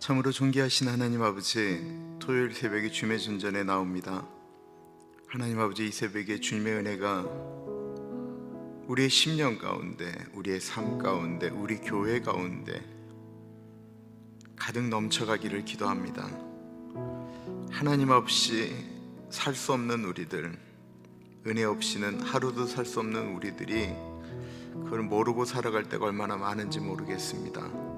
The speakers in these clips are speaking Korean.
참으로 존귀하신 하나님 아버지, 토요일 새벽에 주님의 전전에 나옵니다. 하나님 아버지, 이 새벽에 주님의 은혜가 우리의 심령 가운데, 우리의 삶 가운데, 우리 교회 가운데 가득 넘쳐가기를 기도합니다. 하나님 없이 살 수 없는 우리들, 은혜 없이는 하루도 살 수 없는 우리들이 그걸 모르고 살아갈 때가 얼마나 많은지 모르겠습니다.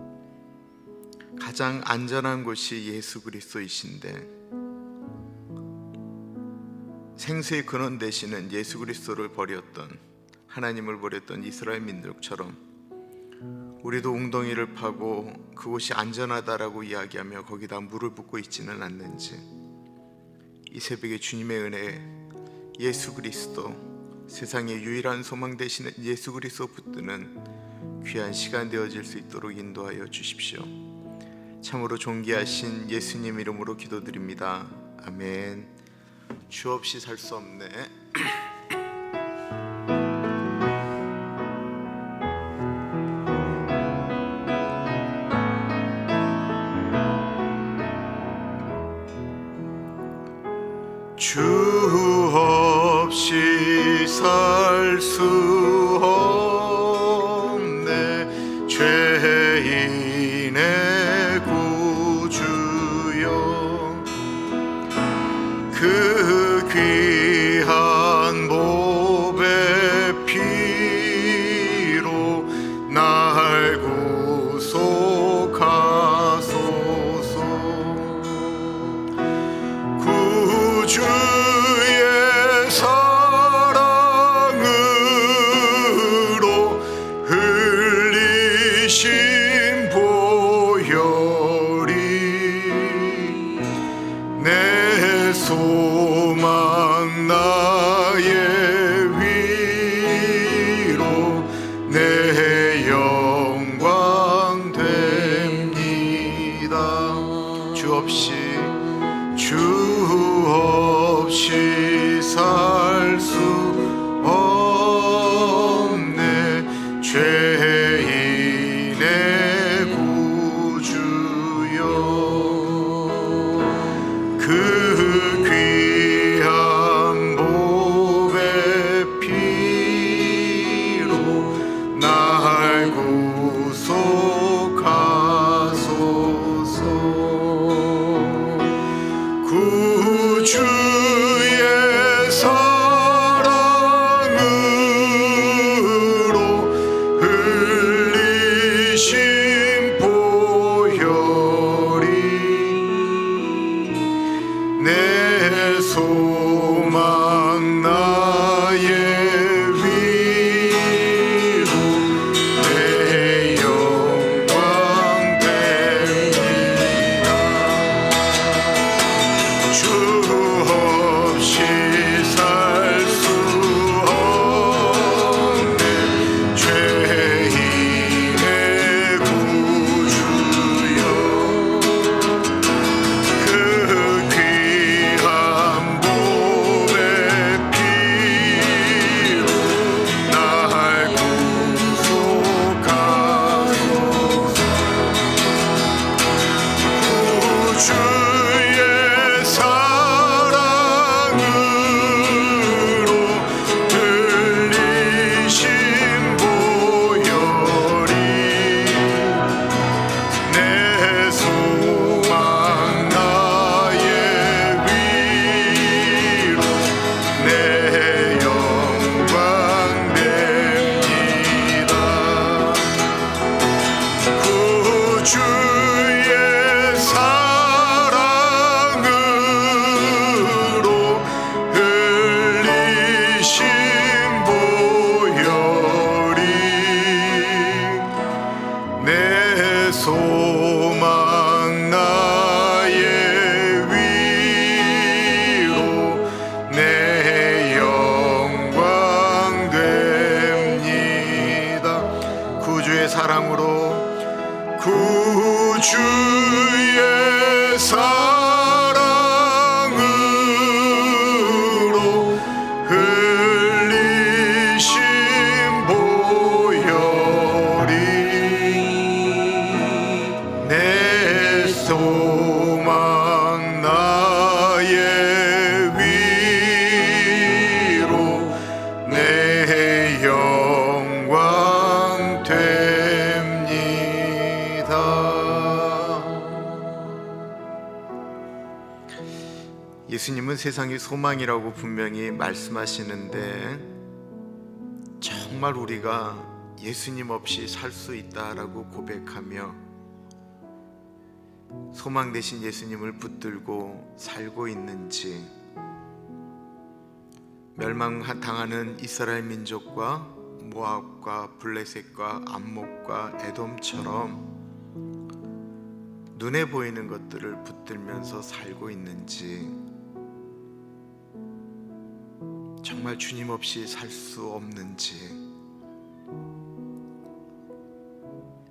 가장 안전한 곳이 예수 그리스도이신데, 생수의 근원 되시는 예수 그리스도를 버렸던, 하나님을 버렸던 이스라엘 민족처럼 우리도 웅덩이를 파고 그곳이 안전하다라고 이야기하며 거기다 물을 붓고 있지는 않는지, 이 새벽에 주님의 은혜, 예수 그리스도, 세상의 유일한 소망 되시는 예수 그리스도 붙드는 귀한 시간 되어질 수 있도록 인도하여 주십시오. 참으로 존귀하신 예수님 이름으로 기도드립니다. 아멘. 주 없이 살 수 없네. 주 없이 살 수 없네. 죄인의 구주여, 그 귀한 보배 피로 날 구속하소서. 구주의 사랑으로 흘리신 보혈이 내 소망, 나의 위로, 내 영광 됩니다. 주 없이 살 수 없네. 죄인의 구주여, 그 귀한 보배 피로 날 구속하소서. 구주의 사랑으로 흘리신 보혈이 내 소망, 나의 위로, 내 영광 됩니다. 주 없이 살 수 없네. 죄인의 구주여, 그 귀한 보배 피로 날 구속하소서. 구주의 사랑으로 흘리신 보혈이 내 소망, 나의 위로, 내 영광 됩니다. 구주의 사랑으로 흘리신 보혈이 내 소망, 나의 위로, 내 영광 됩니다. 구주의 사랑으로, 구주의 사랑으로 흘리신 보혈이 내 소망, 예수님은 세상의 소망이라고 분명히 말씀하시는데 정말 우리가 예수님 없이 살 수 있다라고 고백하며 소망 되신 예수님을 붙들고 살고 있는지, 멸망당하는 이스라엘 민족과 모압과 블레셋과 암몬과 에돔처럼 눈에 보이는 것들을 붙들면서 살고 있는지, 정말 주님 없이 살 수 없는지,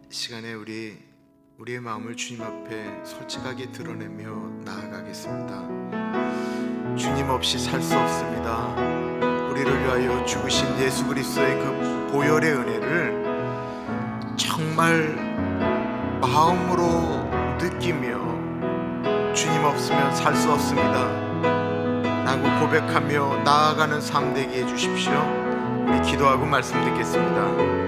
이 시간에 우리의 마음을 주님 앞에 솔직하게 드러내며 나아가겠습니다. 주님 없이 살 수 없습니다. 우리를 위하여 죽으신 예수 그리스도의 그 보혈의 은혜를 정말 마음으로 느끼며 주님 없으면 살 수 없습니다 라고 고백하며 나아가는 삶 되게 해주십시오. 우리 기도하고 말씀 듣겠습니다.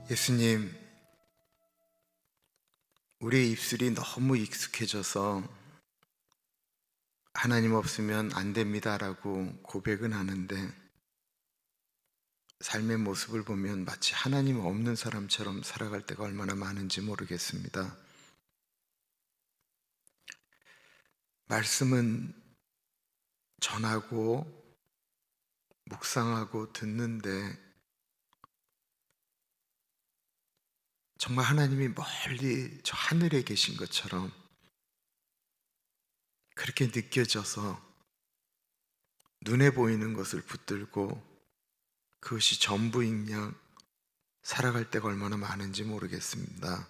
예수님, 우리의 입술이 너무 익숙해져서 하나님 없으면 안 됩니다라고 고백은 하는데 삶의 모습을 보면 마치 하나님 없는 사람처럼 살아갈 때가 얼마나 많은지 모르겠습니다. 말씀은 전하고 묵상하고 듣는데 정말 하나님이 멀리 저 하늘에 계신 것처럼 그렇게 느껴져서 눈에 보이는 것을 붙들고 그것이 전부인 양 살아갈 때가 얼마나 많은지 모르겠습니다.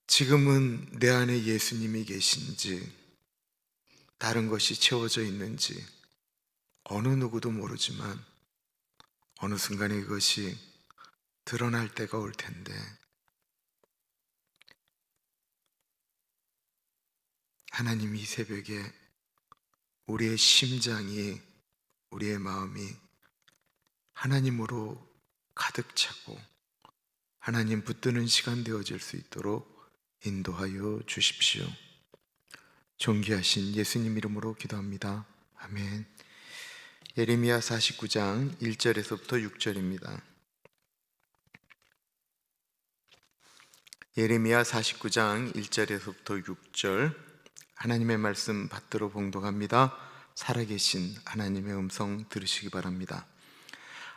지금은 내 안에 예수님이 계신지 다른 것이 채워져 있는지 어느 누구도 모르지만 어느 순간에 그것이 드러날 때가 올 텐데, 하나님 이 새벽에 우리의 심장이, 우리의 마음이 하나님으로 가득 차고 하나님 붙드는 시간 되어질 수 있도록 인도하여 주십시오. 존귀하신 예수님 이름으로 기도합니다. 아멘. 예레미야 49장 1절에서부터 6절입니다. 예레미야 49장 1절에서부터 6절 하나님의 말씀 받들어 봉독합니다. 살아계신 하나님의 음성 들으시기 바랍니다.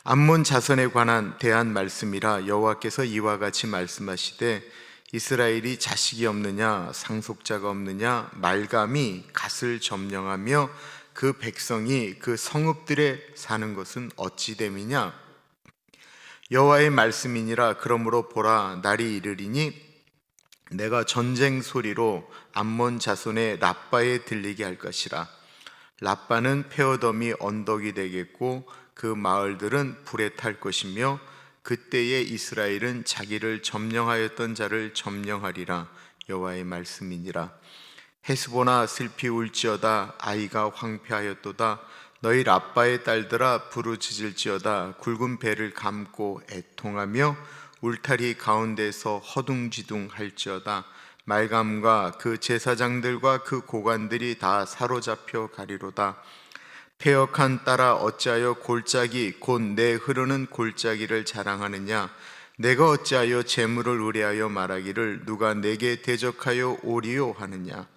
암몬 자손에 관한 대한 말씀이라 여호와께서 이와 같이 말씀하시되 이스라엘이 자식이 없느냐 상속자가 없느냐 말감이 갓을 점령하며 그 백성이 그 성읍들에 사는 것은 어찌 됨이냐. 여호와의 말씀이니라. 그러므로 보라, 날이 이르리니 내가 전쟁 소리로 암몬 자손의 랍바에 들리게 할 것이라. 랍바는 페어덤이 언덕이 되겠고 그 마을들은 불에 탈 것이며 그때에 이스라엘은 자기를 점령하였던 자를 점령하리라. 여호와의 말씀이니라. 헤스보나 슬피 울지어다. 아이가 황폐하였도다. 너희 랍바의 딸들아 부르짖을지어다. 굵은 배를 감고 애통하며 울타리 가운데서 허둥지둥 할지어다. 말감과 그 제사장들과 그 고관들이 다 사로잡혀 가리로다. 패역한 딸아 어찌하여 골짜기 곧 내 흐르는 골짜기를 자랑하느냐. 내가 어찌하여 재물을 의뢰하여 말하기를 누가 내게 대적하여 오리요 하느냐.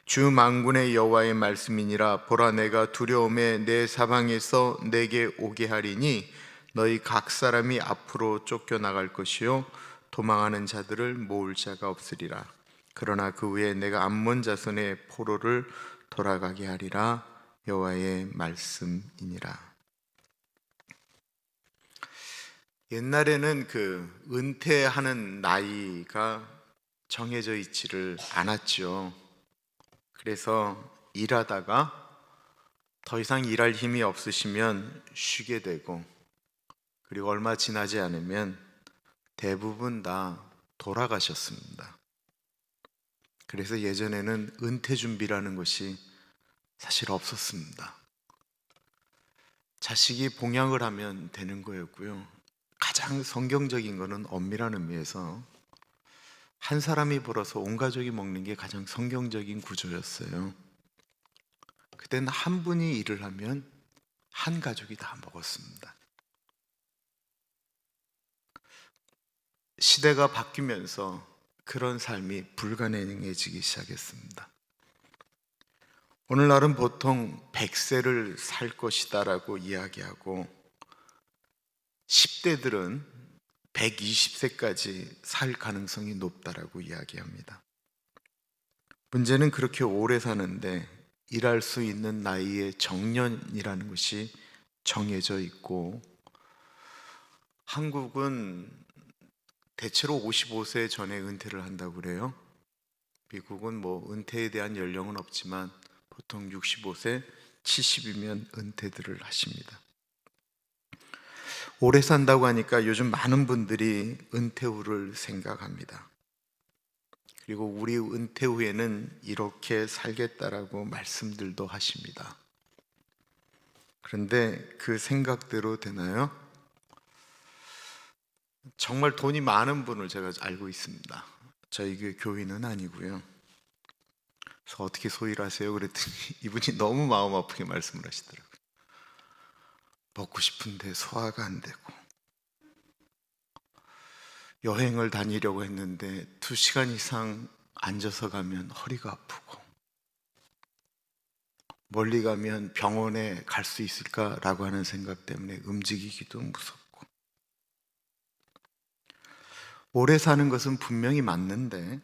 주 만군의 여호와의 말씀이니라. 보라, 내가 두려움에 내 사방에서 내게 오게 하리니 너희 각 사람이 앞으로 쫓겨나갈 것이요 도망하는 자들을 모을 자가 없으리라. 그러나 그 후에 내가 암몬 자손의 포로를 돌아가게 하리라. 여호와의 말씀이니라. 옛날에는 그 은퇴하는 나이가 정해져 있지를 않았죠. 그래서 일하다가 더 이상 일할 힘이 없으시면 쉬게 되고, 그리고 얼마 지나지 않으면 대부분 다 돌아가셨습니다. 그래서 예전에는 은퇴 준비라는 것이 사실 없었습니다. 자식이 봉양을 하면 되는 거였고요. 가장 성경적인 거는 엄밀한 의미에서 한 사람이 벌어서 온 가족이 먹는 게 가장 성경적인 구조였어요. 그때는 한 분이 일을 하면 한 가족이 다 먹었습니다. 시대가 바뀌면서 그런 삶이 불가능해지기 시작했습니다. 오늘날은 보통 100세를 살 것이다라고 이야기하고 10대들은 120세까지 살 가능성이 높다라고 이야기합니다. 문제는 그렇게 오래 사는데 일할 수 있는 나이의 정년이라는 것이 정해져 있고, 한국은 대체로 55세 전에 은퇴를 한다고 그래요. 미국은 은퇴에 대한 연령은 없지만 보통 65세, 70이면 은퇴들을 하십니다. 오래 산다고 하니까 요즘 많은 분들이 은퇴 후를 생각합니다. 그리고 우리 은퇴 후에는 이렇게 살겠다라고 말씀들도 하십니다. 그런데 그 생각대로 되나요? 정말 돈이 많은 분을 제가 알고 있습니다. 저희 교회는 아니고요. 그래서 어떻게 소위를 하세요? 그랬더니 이분이 너무 마음 아프게 말씀을 하시더라고요. 먹고 싶은데 소화가 안 되고, 여행을 다니려고 했는데 2시간 이상 앉아서 가면 허리가 아프고, 멀리 가면 병원에 갈 수 있을까라고 하는 생각 때문에 움직이기도 무섭고. 오래 사는 것은 분명히 맞는데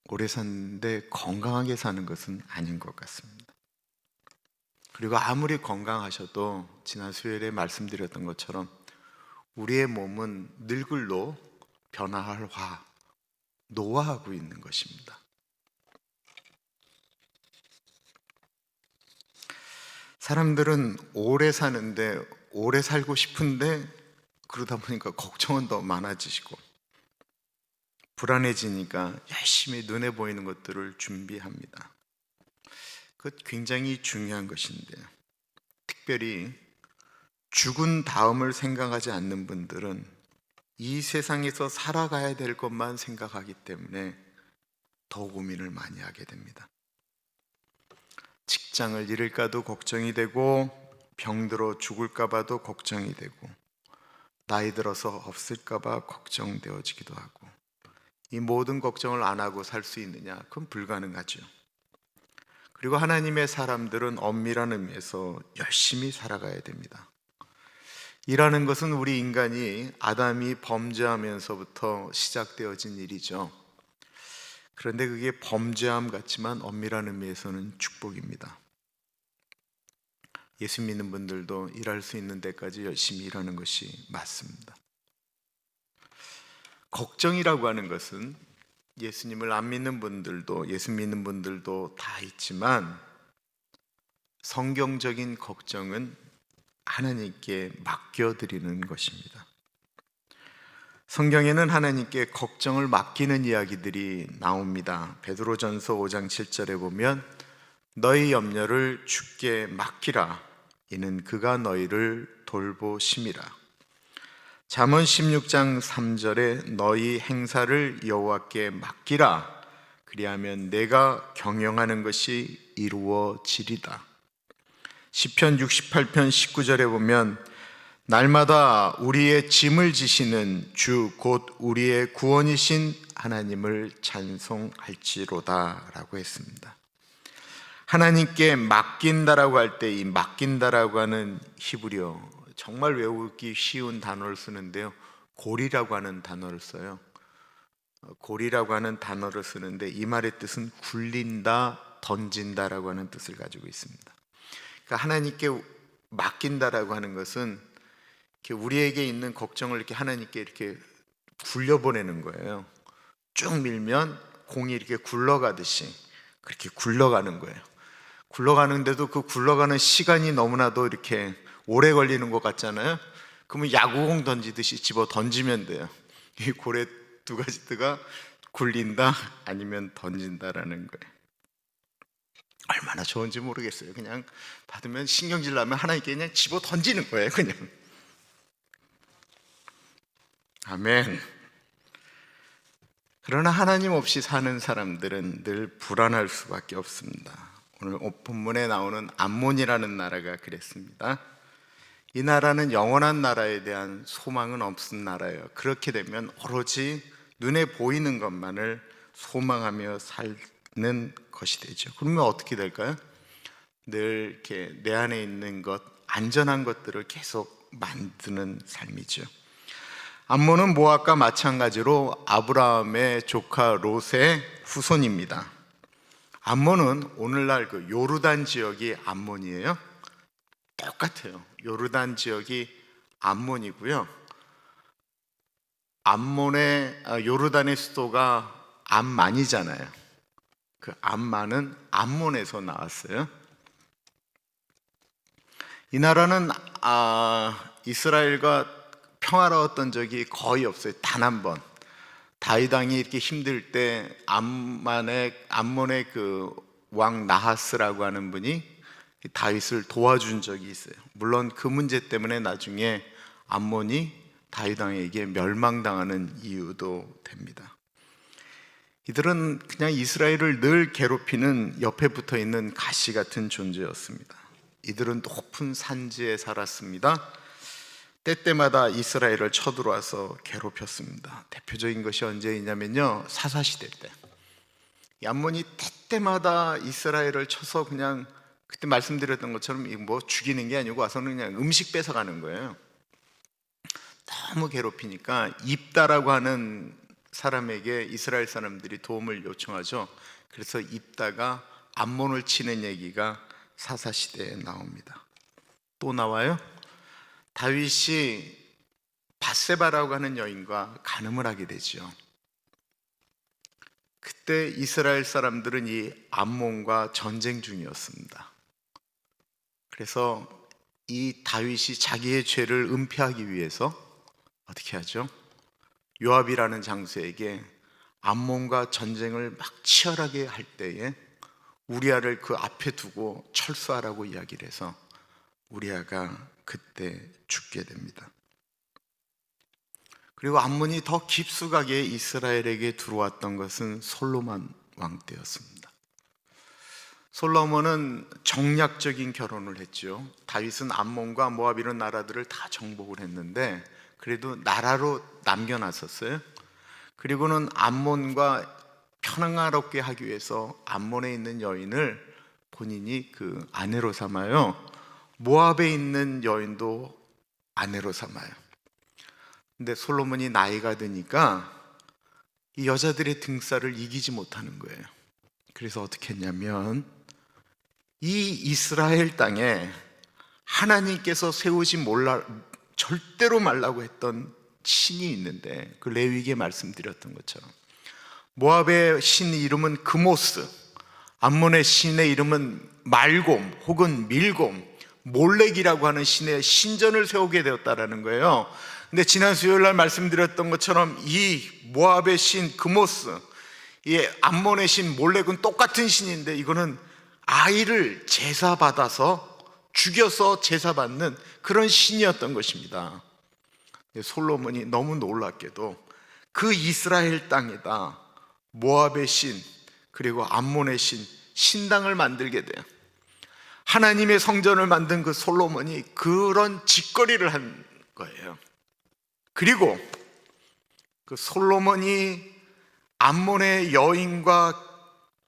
오래 사는데 건강하게 사는 것은 아닌 것 같습니다. 그리고 아무리 건강하셔도 지난 수요일에 말씀드렸던 것처럼 우리의 몸은 늙을로 변화할 노화하고 있는 것입니다. 사람들은 오래 사는데, 오래 살고 싶은데 그러다 보니까 걱정은 더 많아지시고 불안해지니까 열심히 눈에 보이는 것들을 준비합니다. 그것 굉장히 중요한 것인데요. 특별히 죽은 다음을 생각하지 않는 분들은 이 세상에서 살아가야 될 것만 생각하기 때문에 더 고민을 많이 하게 됩니다. 직장을 잃을까도 걱정이 되고, 병들어 죽을까 봐도 걱정이 되고, 나이 들어서 없을까 봐 걱정되어지기도 하고, 이 모든 걱정을 안 하고 살 수 있느냐? 그건 불가능하죠. 그리고 하나님의 사람들은 엄밀한 의미에서 열심히 살아가야 됩니다. 일하는 것은 우리 인간이 아담이 범죄하면서부터 시작되어진 일이죠. 그런데 그게 범죄함 같지만 엄밀한 의미에서는 축복입니다. 예수 믿는 분들도 일할 수 있는 데까지 열심히 일하는 것이 맞습니다. 걱정이라고 하는 것은 예수님을 안 믿는 분들도 예수 믿는 분들도 다 있지만, 성경적인 걱정은 하나님께 맡겨드리는 것입니다. 성경에는 하나님께 걱정을 맡기는 이야기들이 나옵니다. 베드로전서 5장 7절에 보면 너희 염려를 주께 맡기라, 이는 그가 너희를 돌보심이라. 잠언 16장 3절에 너희 행사를 여호와께 맡기라, 그리하면 내가 경영하는 것이 이루어지리다. 시편 68편 19절에 보면 날마다 우리의 짐을 지시는 주 곧 우리의 구원이신 하나님을 찬송할지로다 라고 했습니다. 하나님께 맡긴다라고 할 때 이 맡긴다라고 하는 히브리어, 정말 외우기 쉬운 단어를 쓰는데요, 골이라고 하는 단어를 써요. 골이라고 하는 단어를 쓰는데 이 말의 뜻은 굴린다, 던진다라고 하는 뜻을 가지고 있습니다. 그러니까 하나님께 맡긴다라고 하는 것은 이렇게 우리에게 있는 걱정을 이렇게 하나님께 이렇게 굴려보내는 거예요. 쭉 밀면 공이 이렇게 굴러가듯이 그렇게 굴러가는 거예요. 굴러가는데도 그 굴러가는 시간이 너무나도 이렇게 오래 걸리는 것 같잖아요. 그러면 야구공 던지듯이 집어 던지면 돼요. 이 고래 두 가지 뜨가 굴린다 아니면 던진다라는 거예요. 얼마나 좋은지 모르겠어요. 그냥 받으면 신경질 나면 하나님께 그냥 집어 던지는 거예요. 그냥. 아멘. 그러나 하나님 없이 사는 사람들은 늘 불안할 수밖에 없습니다. 오늘 본문에 나오는 암몬이라는 나라가 그랬습니다. 이 나라는 영원한 나라에 대한 소망은 없는 나라예요. 그렇게 되면 오로지 눈에 보이는 것만을 소망하며 사는 것이 되죠. 그러면 어떻게 될까요? 늘 이렇게 내 안에 있는 것, 안전한 것들을 계속 만드는 삶이죠. 암몬은 모압과 마찬가지로 아브라함의 조카 롯의 후손입니다. 암몬은 오늘날 그 요르단 지역이 암몬이에요. 똑같아요. 요르단 지역이 암몬이고요. 요르단의 수도가 암만이잖아요. 그 암만은 암몬에서 나왔어요. 이 나라는 이스라엘과 평화로웠던 적이 거의 없어요. 단 한 번. 다윗 왕이 이렇게 힘들 때 암몬의 그 왕 나하스라고 하는 분이 다윗을 도와준 적이 있어요. 물론 그 문제 때문에 나중에 암몬이 다윗 왕에게 멸망당하는 이유도 됩니다. 이들은 그냥 이스라엘을 늘 괴롭히는 옆에 붙어 있는 가시 같은 존재였습니다. 이들은 높은 산지에 살았습니다. 때때마다 이스라엘을 쳐들어와서 괴롭혔습니다. 대표적인 것이 언제이냐면요, 사사시대 때 이 암몬이 때때마다 이스라엘을 쳐서 그냥 그때 말씀드렸던 것처럼 뭐 죽이는 게 아니고 와서는 그냥 음식 뺏어가는 거예요. 너무 괴롭히니까 입다라고 하는 사람에게 이스라엘 사람들이 도움을 요청하죠. 그래서 입다가 암몬을 치는 얘기가 사사시대에 나옵니다. 또 나와요. 다윗이 밧세바라고 하는 여인과 간음을 하게 되죠. 그때 이스라엘 사람들은 이 암몬과 전쟁 중이었습니다. 그래서 이 다윗이 자기의 죄를 은폐하기 위해서 어떻게 하죠? 요압이라는 장수에게 암몬과 전쟁을 막 치열하게 할 때에 우리아를 그 앞에 두고 철수하라고 이야기를 해서 우리아가 그때 죽게 됩니다. 그리고 암몬이 더 깊숙하게 이스라엘에게 들어왔던 것은 솔로몬 왕 때였습니다. 솔로몬은 정략적인 결혼을 했죠. 다윗은 암몬과 모압 이런 나라들을 다 정복을 했는데 그래도 나라로 남겨놨었어요. 그리고는 암몬과 평화롭게 하기 위해서 암몬에 있는 여인을 본인이 그 아내로 삼아요. 모압에 있는 여인도 아내로 삼아요. 근데 솔로몬이 나이가 드니까 이 여자들의 등살을 이기지 못하는 거예요. 그래서 어떻게 했냐면 이 이스라엘 땅에 하나님께서 세우지 절대로 말라고 했던 신이 있는데 그 레위기에 말씀드렸던 것처럼 모압의 신 이름은 그모스, 암몬의 신의 이름은 말곰 혹은 밀곰, 몰렉이라고 하는 신의 신전을 세우게 되었다라는 거예요. 근데 지난 수요일날 말씀드렸던 것처럼 이 모압의 신 그모스, 이 암몬의 신 몰렉은 똑같은 신인데 이거는 아이를 제사받아서 죽여서 제사받는 그런 신이었던 것입니다. 솔로몬이 너무 놀랍게도 그 이스라엘 땅에다 모압의 신 그리고 암몬의 신당을 만들게 돼요. 하나님의 성전을 만든 그 솔로몬이 그런 짓거리를 한 거예요. 그리고 그 솔로몬이 암몬의 여인과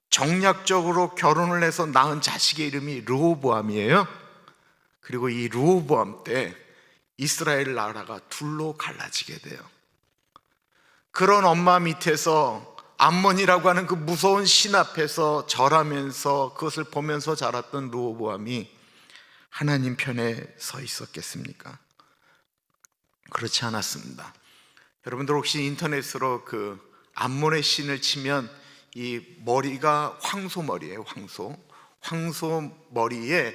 정략적으로 결혼을 해서 낳은 자식의 이름이 르호보암이에요. 그리고 이 르호보암 때 이스라엘 나라가 둘로 갈라지게 돼요. 그런 엄마 밑에서 암몬이라고 하는 그 무서운 신 앞에서 절하면서 그것을 보면서 자랐던 르호보암이 하나님 편에 서 있었겠습니까? 그렇지 않았습니다. 여러분들 혹시 인터넷으로 그 암몬의 신을 치면 이 머리가 황소머리예요. 황소 머리에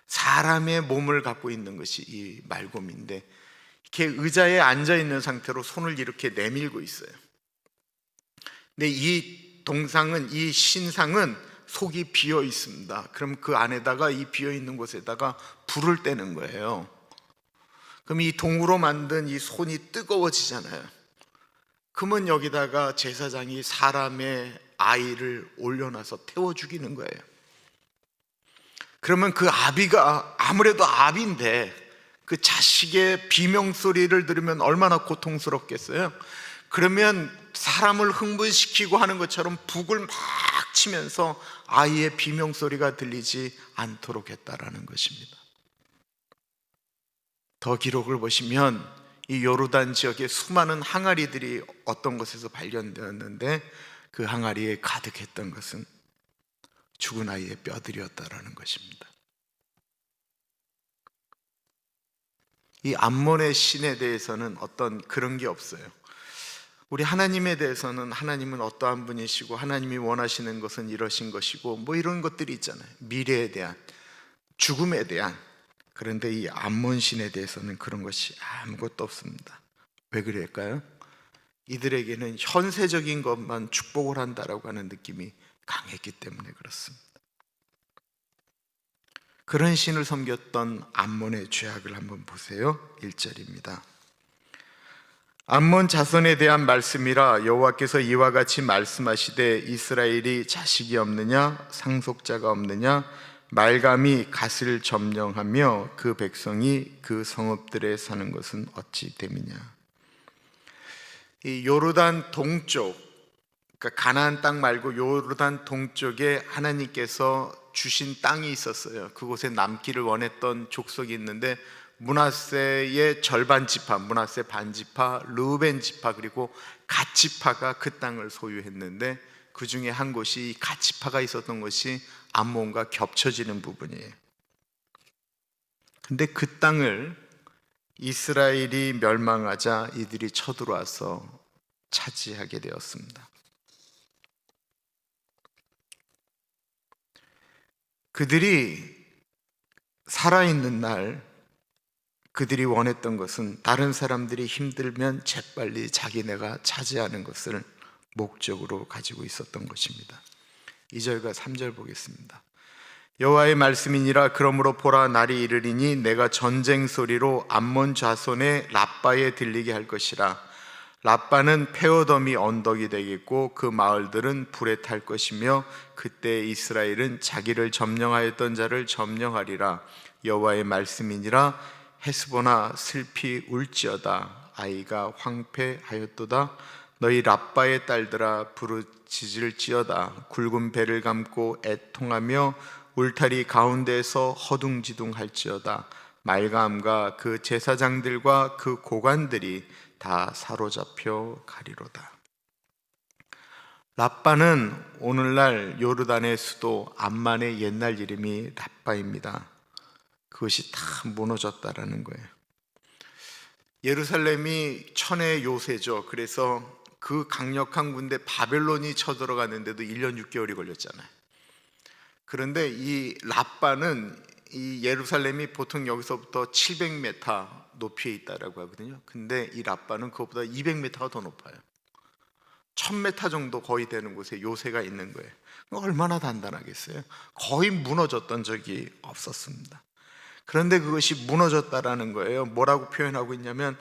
사람의 몸을 갖고 있는 것이 이 말곰인데 이렇게 의자에 앉아 있는 상태로 손을 이렇게 내밀고 있어요. 근데 이 동상은, 이 신상은 속이 비어 있습니다. 그럼 그 안에다가, 이 비어 있는 곳에다가 불을 떼는 거예요. 그럼 이 동으로 만든 이 손이 뜨거워지잖아요. 그러면 여기다가 제사장이 사람의 아이를 올려놔서 태워 죽이는 거예요. 그러면 그 아비가, 아무래도 아비인데 그 자식의 비명소리를 들으면 얼마나 고통스럽겠어요. 그러면 사람을 흥분시키고 하는 것처럼 북을 막 치면서 아이의 비명소리가 들리지 않도록 했다라는 것입니다. 더 기록을 보시면 이 요르단 지역에 수많은 항아리들이 어떤 곳에서 발견되었는데, 그 항아리에 가득했던 것은 죽은 아이의 뼈들이었다라는 것입니다. 이 암몬의 신에 대해서는 어떤 그런 게 없어요. 우리 하나님에 대해서는 하나님은 어떠한 분이시고 하나님이 원하시는 것은 이러신 것이고 뭐 이런 것들이 있잖아요. 미래에 대한, 죽음에 대한. 그런데 이 암몬 신에 대해서는 그런 것이 아무것도 없습니다. 왜 그럴까요? 이들에게는 현세적인 것만 축복을 한다라고 하는 느낌이 강했기 때문에 그렇습니다. 그런 신을 섬겼던 암몬의 죄악을 한번 보세요. 1절입니다. 암몬 자손에 대한 말씀이라 여호와께서 이와 같이 말씀하시되 이스라엘이 자식이 없느냐 상속자가 없느냐 말감이 갓을 점령하며 그 백성이 그 성읍들에 사는 것은 어찌 됨이냐. 이 요르단 동쪽, 그러니까 가나안 땅 말고 요르단 동쪽에 하나님께서 주신 땅이 있었어요. 그곳에 남기를 원했던 족속이 있는데 므낫세의 절반 지파, 므낫세 반 지파, 르우벤 지파, 그리고 갓 지파가 그 땅을 소유했는데 그 중에 한 곳이, 갓 지파가 있었던 곳이 암몬과 겹쳐지는 부분이에요. 근데 그 땅을 이스라엘이 멸망하자 이들이 쳐들어와서 차지하게 되었습니다. 그들이 살아있는 날 그들이 원했던 것은 다른 사람들이 힘들면 재빨리 자기네가 차지하는 것을 목적으로 가지고 있었던 것입니다. 2절과 3절 보겠습니다. 여호와의 말씀이니라. 그러므로 보라, 날이 이르리니 내가 전쟁 소리로 암몬 자손의 랍바에 들리게 할 것이라. 랍바는 페어덤이 언덕이 되겠고 그 마을들은 불에 탈 것이며 그때 이스라엘은 자기를 점령하였던 자를 점령하리라. 여호와의 말씀이니라. 헤스보나 슬피 울지어다. 아이가 황폐하였도다. 너희 랍바의 딸들아 부르짖을지어다. 굵은 배를 감고 애통하며 울타리 가운데에서 허둥지둥할지어다. 말감과 그 제사장들과 그 고관들이 다 사로잡혀 가리로다. 랍바는 오늘날 요르단의 수도 암만의 옛날 이름이 랍바입니다. 그것이 다 무너졌다라는 거예요. 예루살렘이 천의 요새죠. 그래서 그 강력한 군대 바벨론이 쳐들어갔는데도 1년 6개월이 걸렸잖아요. 그런데 이 랍바는, 이 예루살렘이 보통 여기서부터 700m 높이에 있다라고 하거든요. 근데 이 랍바는 그것보다 200m가 더 높아요. 1000m 정도 거의 되는 곳에 요새가 있는 거예요. 얼마나 단단하겠어요? 거의 무너졌던 적이 없었습니다. 그런데 그것이 무너졌다라는 거예요. 뭐라고 표현하고 있냐면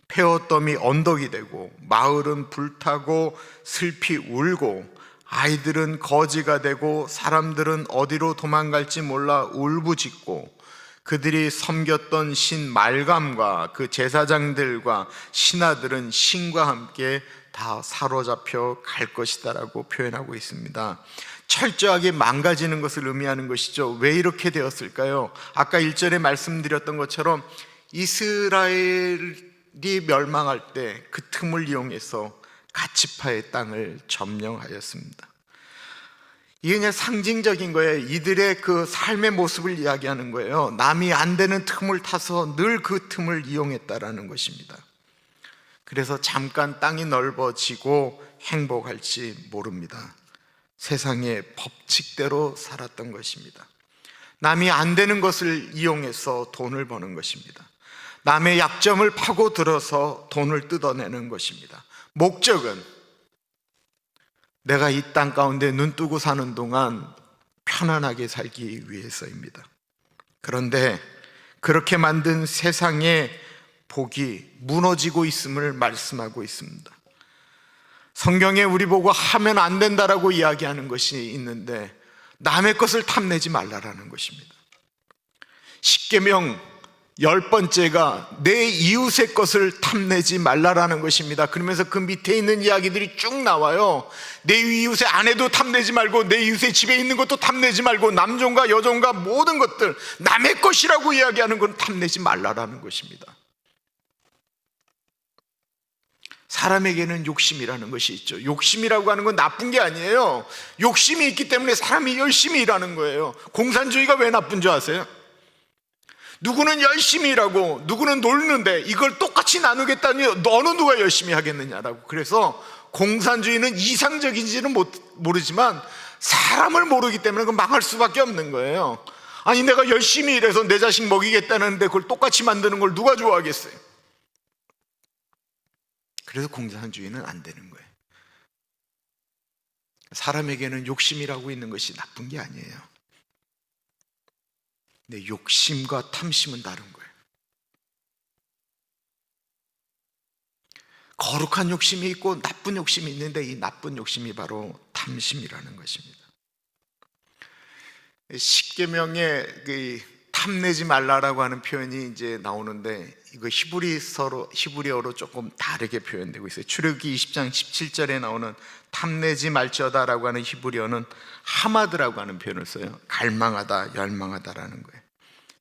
페어덤이 언덕이 되고 마을은 불타고 슬피 울고 아이들은 거지가 되고 사람들은 어디로 도망갈지 몰라 울부짖고 그들이 섬겼던 신 말감과 그 제사장들과 신하들은 신과 함께 다 사로잡혀 갈 것이다라고 표현하고 있습니다. 철저하게 망가지는 것을 의미하는 것이죠. 왜 이렇게 되었을까요? 아까 1절에 말씀드렸던 것처럼 이스라엘이 멸망할 때 그 틈을 이용해서 갓지파의 땅을 점령하였습니다. 이게 그냥 상징적인 거예요. 이들의 그 삶의 모습을 이야기하는 거예요. 남이 안 되는 틈을 타서 늘 그 틈을 이용했다라는 것입니다. 그래서 잠깐 땅이 넓어지고 행복할지 모릅니다. 세상의 법칙대로 살았던 것입니다. 남이 안 되는 것을 이용해서 돈을 버는 것입니다. 남의 약점을 파고들어서 돈을 뜯어내는 것입니다. 목적은 내가 이 땅 가운데 눈 뜨고 사는 동안 편안하게 살기 위해서입니다. 그런데 그렇게 만든 세상의 복이 무너지고 있음을 말씀하고 있습니다. 성경에 우리 보고 하면 안 된다라고 이야기하는 것이 있는데 남의 것을 탐내지 말라라는 것입니다. 십계명 10번째가 내 이웃의 것을 탐내지 말라라는 것입니다. 그러면서 그 밑에 있는 이야기들이 쭉 나와요. 내 이웃의 아내도 탐내지 말고, 내 이웃의 집에 있는 것도 탐내지 말고, 남종과 여종과 모든 것들 남의 것이라고 이야기하는 건 탐내지 말라라는 것입니다. 사람에게는 욕심이라는 것이 있죠. 욕심이라고 하는 건 나쁜 게 아니에요. 욕심이 있기 때문에 사람이 열심히 일하는 거예요. 공산주의가 왜 나쁜 줄 아세요? 누구는 열심히 일하고 누구는 놀는데 이걸 똑같이 나누겠다니 어느 누가 열심히 하겠느냐라고. 그래서 공산주의는 이상적인지는 모르지만 사람을 모르기 때문에 그건 망할 수밖에 없는 거예요. 아니, 내가 열심히 일해서 내 자식 먹이겠다는데 그걸 똑같이 만드는 걸 누가 좋아하겠어요? 그래서 공산주의는 안 되는 거예요. 사람에게는 욕심이라고 있는 것이 나쁜 게 아니에요. 근데 욕심과 탐심은 다른 거예요. 거룩한 욕심이 있고 나쁜 욕심이 있는데 이 나쁜 욕심이 바로 탐심이라는 것입니다. 십계명에 탐내지 말라라고 하는 표현이 이제 나오는데 이거 히브리어로 조금 다르게 표현되고 있어요. 출애굽기 20장 17절에 나오는 탐내지 말지어다라고 하는 히브리어는 하마드라고 하는 표현을 써요. 갈망하다, 열망하다라는 거예요.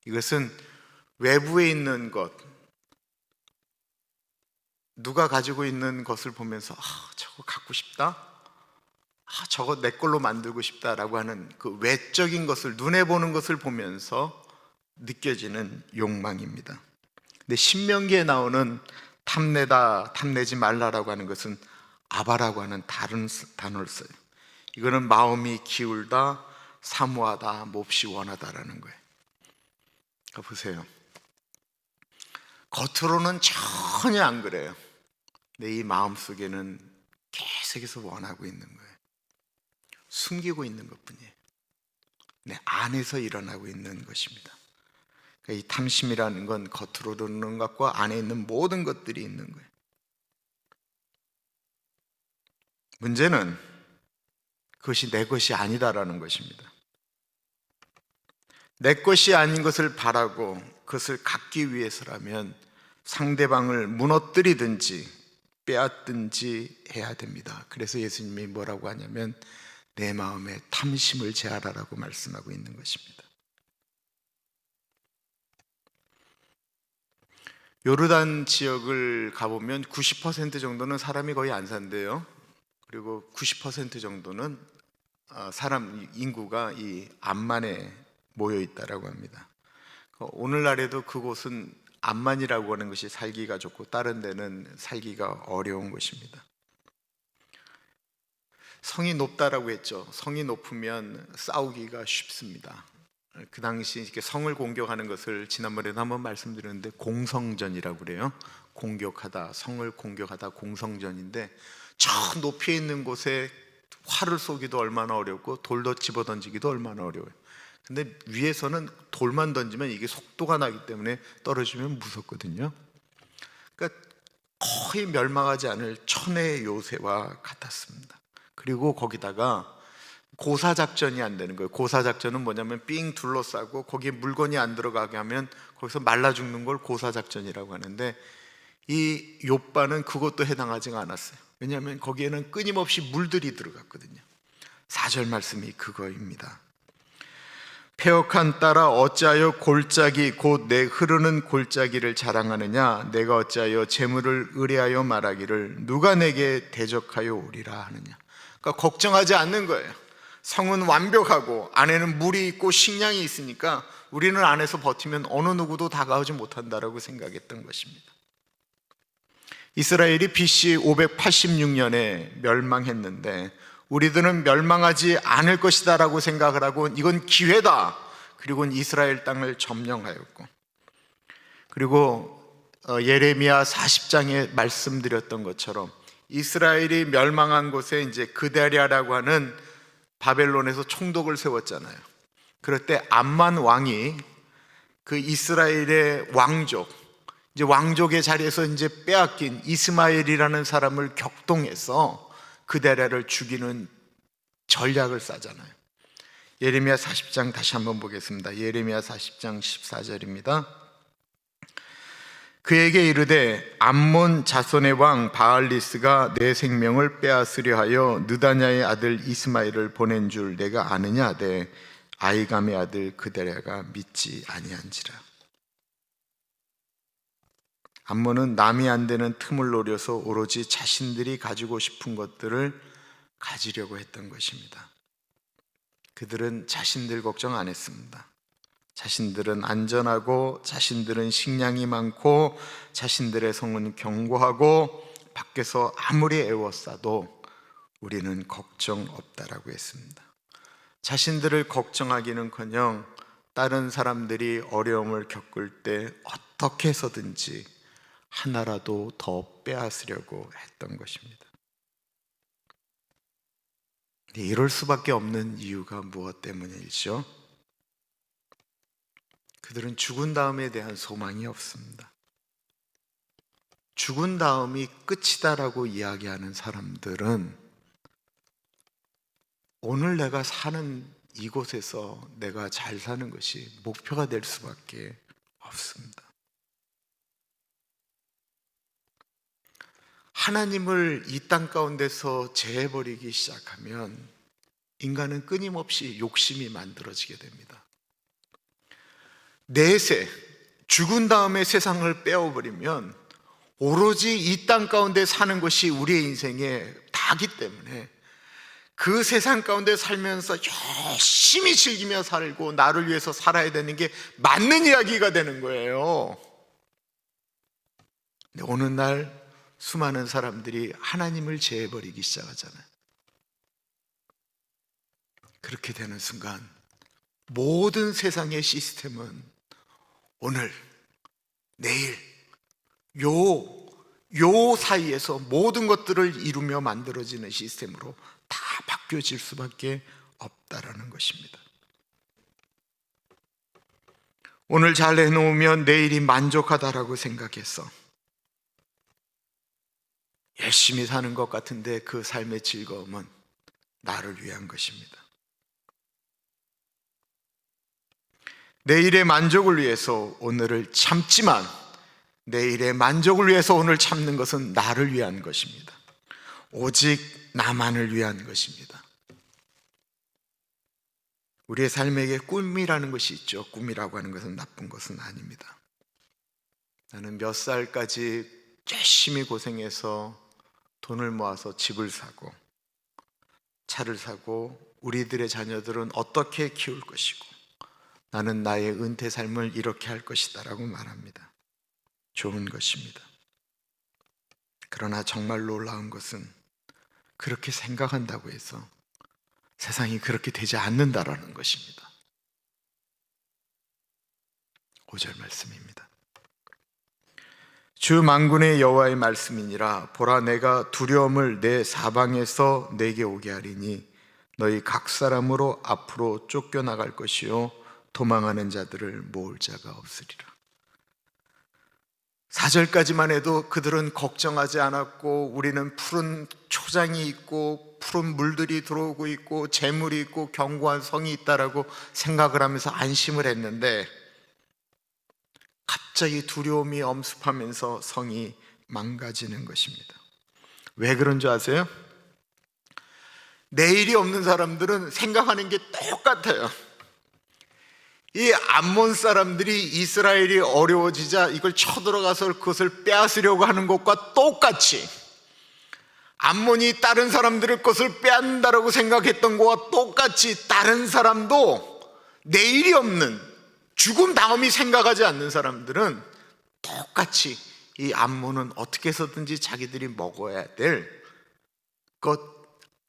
이것은 외부에 있는 것, 누가 가지고 있는 것을 보면서 저거 갖고 싶다, 저거 내 걸로 만들고 싶다라고 하는 그 외적인 것을, 눈에 보는 것을 보면서 느껴지는 욕망입니다. 근데 신명기에 나오는 탐내다, 탐내지 말라라고 하는 것은 아바라고 하는 다른 단어를 써요. 이거는 마음이 기울다, 사모하다, 몹시 원하다라는 거예요. 그러니까 보세요. 겉으로는 전혀 안 그래요. 내 이 마음속에는 계속해서 원하고 있는 거예요. 숨기고 있는 것뿐이에요. 내 안에서 일어나고 있는 것입니다. 그러니까 이 탐심이라는 건 겉으로 드러나는 것과 안에 있는 모든 것들이 있는 거예요. 문제는 그것이 내 것이 아니다라는 것입니다. 내 것이 아닌 것을 바라고 그것을 갖기 위해서라면 상대방을 무너뜨리든지 빼앗든지 해야 됩니다. 그래서 예수님이 뭐라고 하냐면 내 마음에 탐심을 제하라라고 말씀하고 있는 것입니다. 요르단 지역을 가보면 90% 정도는 사람이 거의 안 산대요. 그리고 90% 정도는 사람 인구가 이 암만에 모여 있다라고 합니다. 오늘날에도 그곳은 암만이라고 하는 것이 살기가 좋고 다른 데는 살기가 어려운 것입니다. 성이 높다라고 했죠. 성이 높으면 싸우기가 쉽습니다. 그 당시 이렇게 성을 공격하는 것을 지난번에도 한번 말씀드렸는데 공성전이라고 그래요. 공격하다, 성을 공격하다, 공성전인데 저 높이에 있는 곳에 활을 쏘기도 얼마나 어렵고 돌도 집어던지기도 얼마나 어려워요. 근데 위에서는 돌만 던지면 이게 속도가 나기 때문에 떨어지면 무섭거든요. 그러니까 거의 멸망하지 않을 천의 요새와 같았습니다. 그리고 거기다가 고사작전이 안 되는 거예요. 고사작전은 뭐냐면 삥 둘러싸고 거기에 물건이 안 들어가게 하면 거기서 말라 죽는 걸 고사작전이라고 하는데 이 욥바는 그것도 해당하지가 않았어요. 왜냐하면 거기에는 끊임없이 물들이 들어갔거든요. 4절 말씀이 그거입니다. 패역한 딸아 어찌하여 골짜기 곧 내 흐르는 골짜기를 자랑하느냐. 내가 어찌하여 재물을 의뢰하여 말하기를 누가 내게 대적하여 오리라 하느냐. 그러니까 걱정하지 않는 거예요. 성은 완벽하고 안에는 물이 있고 식량이 있으니까 우리는 안에서 버티면 어느 누구도 다가오지 못한다라고 생각했던 것입니다. 이스라엘이 BC 586년에 멸망했는데 우리들은 멸망하지 않을 것이다 라고 생각을 하고 이건 기회다. 그리고 이스라엘 땅을 점령하였고 그리고 예레미야 40장에 말씀드렸던 것처럼 이스라엘이 멸망한 곳에 이제 그다랴라고 하는 바벨론에서 총독을 세웠잖아요. 그럴 때 암만 왕이 그 이스라엘의 왕족, 이제 왕족의 자리에서 이제 빼앗긴 이스마엘이라는 사람을 격동해서 그다랴를 죽이는 전략을 짜잖아요. 예레미야 40장 다시 한번 보겠습니다. 예레미야 40장 14절입니다. 그에게 이르되 암몬 자손의 왕 바알리스가 내 생명을 빼앗으려 하여 느다냐의 아들 이스마엘을 보낸 줄 내가 아느냐 하되 아이감의 아들 그다랴가 믿지 아니한지라. 암몬은 남이 안 되는 틈을 노려서 오로지 자신들이 가지고 싶은 것들을 가지려고 했던 것입니다. 그들은 자신들 걱정 안 했습니다. 자신들은 안전하고 자신들은 식량이 많고 자신들의 성은 견고하고 밖에서 아무리 애워싸도 우리는 걱정 없다라고 했습니다. 자신들을 걱정하기는커녕 다른 사람들이 어려움을 겪을 때 어떻게 해서든지 하나라도 더 빼앗으려고 했던 것입니다. 이럴 수밖에 없는 이유가 무엇 때문일지요? 그들은 죽은 다음에 대한 소망이 없습니다. 죽은 다음이 끝이다라고 이야기하는 사람들은 오늘 내가 사는 이곳에서 내가 잘 사는 것이 목표가 될 수밖에 없습니다. 하나님을 이 땅 가운데서 제해버리기 시작하면 인간은 끊임없이 욕심이 만들어지게 됩니다. 내세, 죽은 다음에 세상을 빼어버리면 오로지 이 땅 가운데 사는 것이 우리의 인생의 다기 때문에 그 세상 가운데 살면서 열심히 즐기며 살고 나를 위해서 살아야 되는 게 맞는 이야기가 되는 거예요. 근데 어느 날 수많은 사람들이 하나님을 제해버리기 시작하잖아요. 그렇게 되는 순간 모든 세상의 시스템은 오늘, 내일, 요 사이에서 모든 것들을 이루며 만들어지는 시스템으로 다 바뀌어질 수밖에 없다라는 것입니다. 오늘 잘 해놓으면 내일이 만족하다라고 생각해서 열심히 사는 것 같은데 그 삶의 즐거움은 나를 위한 것입니다. 내일의 만족을 위해서 오늘을 참지만 내일의 만족을 위해서 오늘 참는 것은 나를 위한 것입니다. 오직 나만을 위한 것입니다. 우리의 삶에게 꿈이라는 것이 있죠. 꿈이라고 하는 것은 나쁜 것은 아닙니다. 나는 몇 살까지 열심히 고생해서 돈을 모아서 집을 사고 차를 사고 우리들의 자녀들은 어떻게 키울 것이고 나는 나의 은퇴 삶을 이렇게 할 것이다 라고 말합니다. 좋은 것입니다. 그러나 정말 놀라운 것은 그렇게 생각한다고 해서 세상이 그렇게 되지 않는다라는 것입니다. 5절 말씀입니다. 주 만군의 여호와의 말씀이니라. 보라, 내가 두려움을 내 사방에서 내게 오게 하리니 너희 각 사람으로 앞으로 쫓겨나갈 것이요 도망하는 자들을 모을 자가 없으리라. 4절까지만 해도 그들은 걱정하지 않았고 우리는 푸른 초장이 있고 푸른 물들이 들어오고 있고 재물이 있고 견고한 성이 있다라고 생각을 하면서 안심을 했는데 갑자기 두려움이 엄습하면서 성이 망가지는 것입니다. 왜 그런 줄 아세요? 내일이 없는 사람들은 생각하는 게 똑같아요. 이 암몬 사람들이 이스라엘이 어려워지자 이걸 쳐들어가서 그것을 빼앗으려고 하는 것과 똑같이 암몬이 다른 사람들의 것을 빼앗는다라고 생각했던 것과 똑같이 다른 사람도 내일이 없는 죽음 다음이 생각하지 않는 사람들은 똑같이 이 암몬은 어떻게 해서든지 자기들이 먹어야 될 것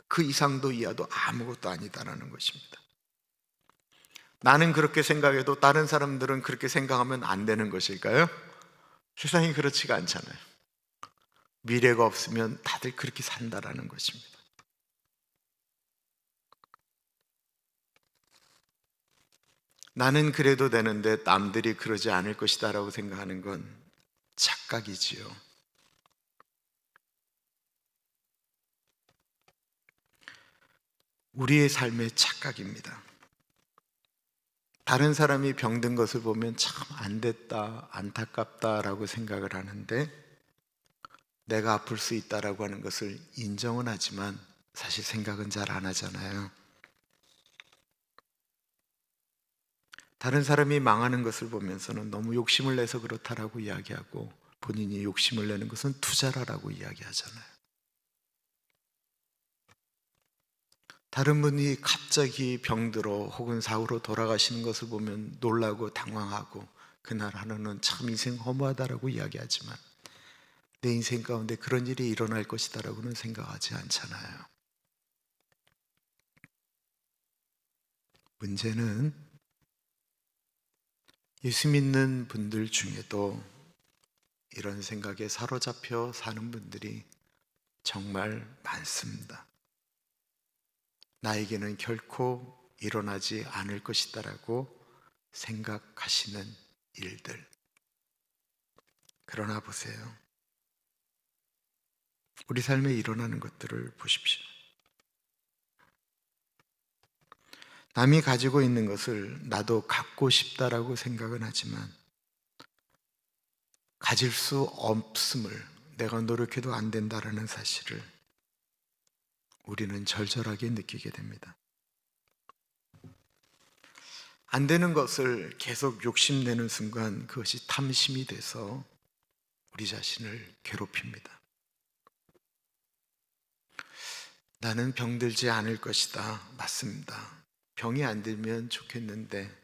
그 이상도 이하도 아무것도 아니다라는 것입니다. 나는 그렇게 생각해도 다른 사람들은 그렇게 생각하면 안 되는 것일까요? 세상이 그렇지가 않잖아요. 미래가 없으면 다들 그렇게 산다라는 것입니다. 나는 그래도 되는데 남들이 그러지 않을 것이다 라고 생각하는 건 착각이지요. 우리의 삶의 착각입니다. 다른 사람이 병든 것을 보면 참 안 됐다, 안타깝다 라고 생각을 하는데, 내가 아플 수 있다라고 하는 것을 인정은 하지만 사실 생각은 잘 안 하잖아요. 다른 사람이 망하는 것을 보면서는 너무 욕심을 내서 그렇다라고 이야기하고, 본인이 욕심을 내는 것은 투자라고 이야기하잖아요. 다른 분이 갑자기 병들어 혹은 사고로 돌아가시는 것을 보면 놀라고 당황하고, 그날 하루는 참 인생 허무하다라고 이야기하지만 내 인생 가운데 그런 일이 일어날 것이다라고는 생각하지 않잖아요. 문제는 예수 믿는 분들 중에도 이런 생각에 사로잡혀 사는 분들이 정말 많습니다. 나에게는 결코 일어나지 않을 것이다라고 생각하시는 일들. 그러나 보세요. 우리 삶에 일어나는 것들을 보십시오. 남이 가지고 있는 것을 나도 갖고 싶다라고 생각은 하지만 가질 수 없음을, 내가 노력해도 안 된다라는 사실을 우리는 절절하게 느끼게 됩니다. 안 되는 것을 계속 욕심내는 순간 그것이 탐심이 돼서 우리 자신을 괴롭힙니다. 나는 병들지 않을 것이다. 맞습니다. 병이 안 들면 좋겠는데,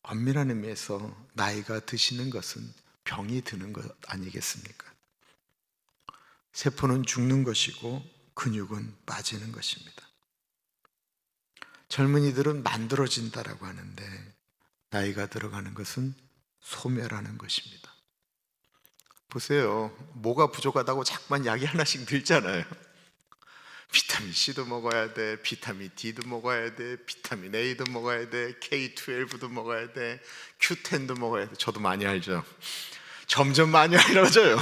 엄밀한 의미에서 나이가 드시는 것은 병이 드는 것 아니겠습니까? 세포는 죽는 것이고 근육은 빠지는 것입니다. 젊은이들은 만들어진다라고 하는데, 나이가 들어가는 것은 소멸하는 것입니다. 보세요. 뭐가 부족하다고 자꾸만 약이 하나씩 들잖아요. 비타민 C도 먹어야 돼, 비타민 D도 먹어야 돼, 비타민 A도 먹어야 돼, K12도 먹어야 돼, Q10도 먹어야 돼. 저도 많이 알죠. 점점 많이 알아져요.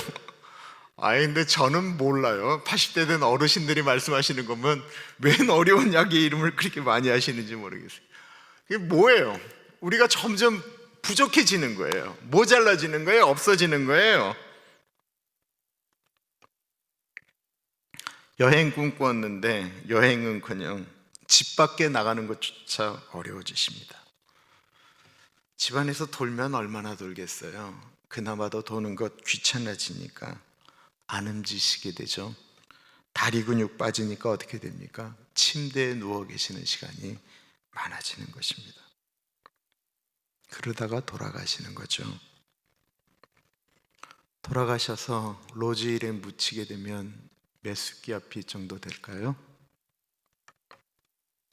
근데 저는 몰라요. 80대 된 어르신들이 말씀하시는 거면 웬 어려운 약의 이름을 그렇게 많이 하시는지 모르겠어요. 그게 뭐예요? 우리가 점점 부족해지는 거예요. 모자라지는 거예요? 없어지는 거예요? 여행 꿈꾸었는데 여행은커녕 집 밖에 나가는 것조차 어려워지십니다. 집안에서 돌면 얼마나 돌겠어요? 그나마도 도는 것 귀찮아지니까 안 움직이시게 되죠. 다리 근육 빠지니까 어떻게 됩니까? 침대에 누워 계시는 시간이 많아지는 것입니다. 그러다가 돌아가시는 거죠. 돌아가셔서 로즈힐에 묻히게 되면 몇 숫기 앞이 정도 될까요?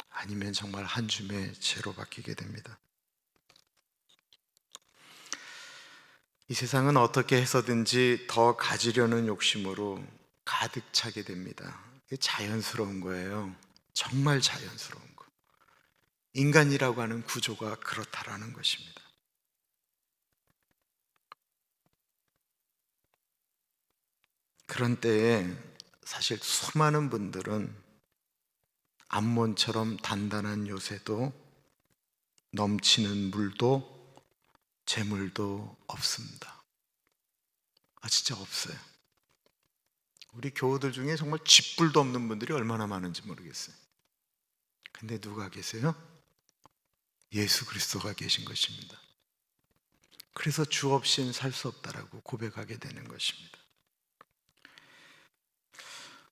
아니면 정말 한 줌의 채로 바뀌게 됩니다. 이 세상은 어떻게 해서든지 더 가지려는 욕심으로 가득 차게 됩니다. 이게 자연스러운 거예요. 정말 자연스러운 거. 인간이라고 하는 구조가 그렇다라는 것입니다. 그런 때에 사실 수많은 분들은 암몬처럼 단단한 요새도 넘치는 물도 재물도 없습니다. 진짜 없어요. 우리 교우들 중에 정말 쥐뿔도 없는 분들이 얼마나 많은지 모르겠어요. 근데 누가 계세요? 예수 그리스도가 계신 것입니다. 그래서 주 없이는 살 수 없다라고 고백하게 되는 것입니다.